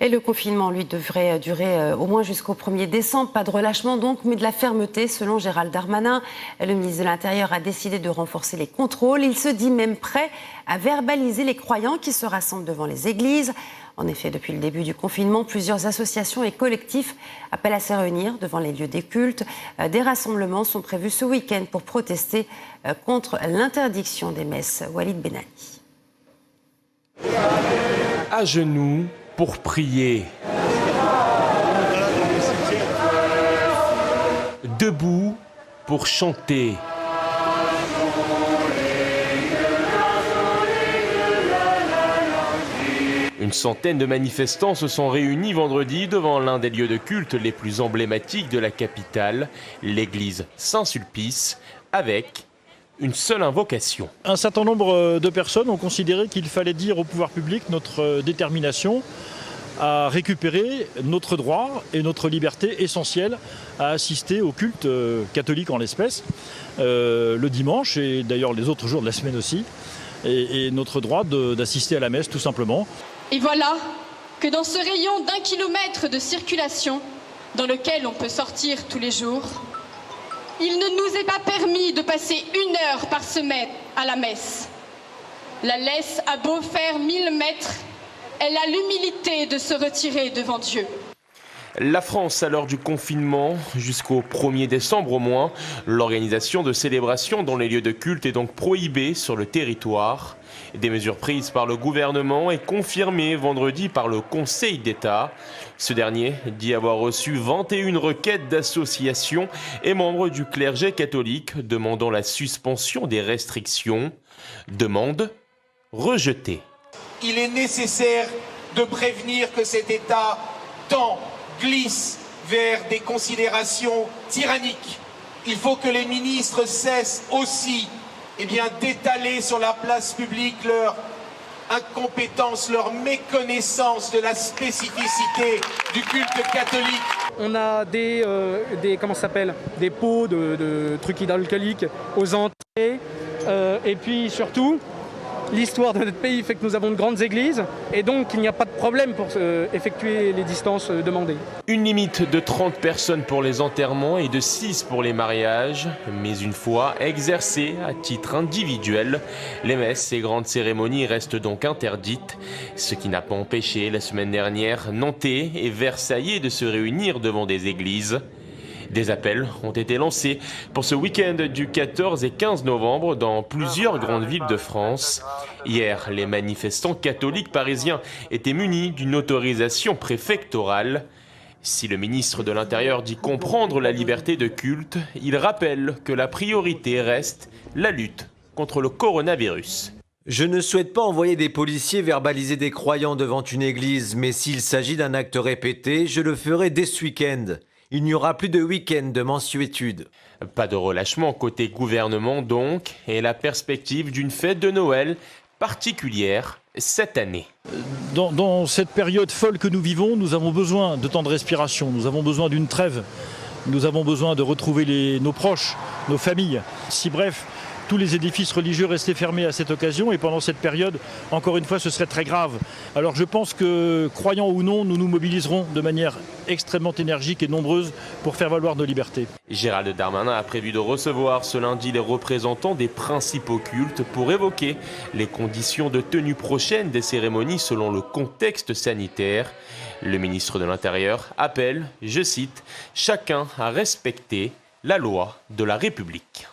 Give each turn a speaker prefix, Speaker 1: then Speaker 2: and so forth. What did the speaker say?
Speaker 1: Et le confinement, lui, devrait durer au moins jusqu'au 1er décembre. Pas de relâchement donc, mais de la fermeté, selon Gérald Darmanin. Le ministre de l'Intérieur a décidé de renforcer les contrôles. Il se dit même prêt à verbaliser les croyants qui se rassemblent devant les églises. En effet, depuis le début du confinement, plusieurs associations et collectifs appellent à se réunir devant les lieux des cultes. Des rassemblements sont prévus ce week-end pour protester contre l'interdiction des messes. Walid Benani.
Speaker 2: À genoux pour prier. Debout pour chanter. Une centaine de manifestants se sont réunis vendredi devant l'un des lieux de culte les plus emblématiques de la capitale, l'église Saint-Sulpice, avec une seule invocation.
Speaker 3: Un certain nombre de personnes ont considéré qu'il fallait dire au pouvoir public notre détermination à récupérer notre droit et notre liberté essentielle à assister au culte catholique en l'espèce, le dimanche et d'ailleurs les autres jours de la semaine aussi, et notre droit d'assister à la messe tout simplement.
Speaker 4: Et voilà que dans ce rayon d'1 kilomètre de circulation, dans lequel on peut sortir tous les jours, il ne nous est pas permis de passer 1 heure par semaine à la messe. La laisse a beau faire 1000 mètres, elle a l'humilité de se retirer devant Dieu.
Speaker 2: La France, à l'heure du confinement, jusqu'au 1er décembre au moins, l'organisation de célébrations dans les lieux de culte est donc prohibée sur le territoire. Des mesures prises par le gouvernement et confirmées vendredi par le Conseil d'État. Ce dernier dit avoir reçu 21 requêtes d'associations et membres du clergé catholique demandant la suspension des restrictions. Demande rejetée.
Speaker 5: Il est nécessaire de prévenir que cet État glisse vers des considérations tyranniques. Il faut que les ministres cessent aussi d'étaler sur la place publique leur incompétence, leur méconnaissance de la spécificité du culte catholique.
Speaker 6: On a des pots de trucs hydroalcooliques aux entrées et puis surtout l'histoire de notre pays fait que nous avons de grandes églises et donc il n'y a pas de problème pour effectuer les distances demandées.
Speaker 2: Une limite de 30 personnes pour les enterrements et de 6 pour les mariages. Mais une fois exercées à titre individuel, les messes et grandes cérémonies restent donc interdites. Ce qui n'a pas empêché la semaine dernière Nantais et Versaillais de se réunir devant des églises. Des appels ont été lancés pour ce week-end du 14 et 15 novembre dans plusieurs grandes villes de France. Hier, les manifestants catholiques parisiens étaient munis d'une autorisation préfectorale. Si le ministre de l'Intérieur dit comprendre la liberté de culte, il rappelle que la priorité reste la lutte contre le coronavirus.
Speaker 7: Je ne souhaite pas envoyer des policiers verbaliser des croyants devant une église, mais s'il s'agit d'un acte répété, je le ferai dès ce week-end. Il n'y aura plus de week-end de mensuétude.
Speaker 2: Pas de relâchement côté gouvernement donc, et la perspective d'une fête de Noël particulière cette année.
Speaker 3: Dans cette période folle que nous vivons, nous avons besoin de temps de respiration, nous avons besoin d'une trêve, nous avons besoin de retrouver nos proches, nos familles. Si bref, tous les édifices religieux restaient fermés à cette occasion et pendant cette période, encore une fois, ce serait très grave. Alors je pense que, croyants ou non, nous nous mobiliserons de manière extrêmement énergique et nombreuse pour faire valoir nos libertés.
Speaker 2: Gérald Darmanin a prévu de recevoir ce lundi les représentants des principaux cultes pour évoquer les conditions de tenue prochaine des cérémonies selon le contexte sanitaire. Le ministre de l'Intérieur appelle, je cite, « chacun à respecter la loi de la République ».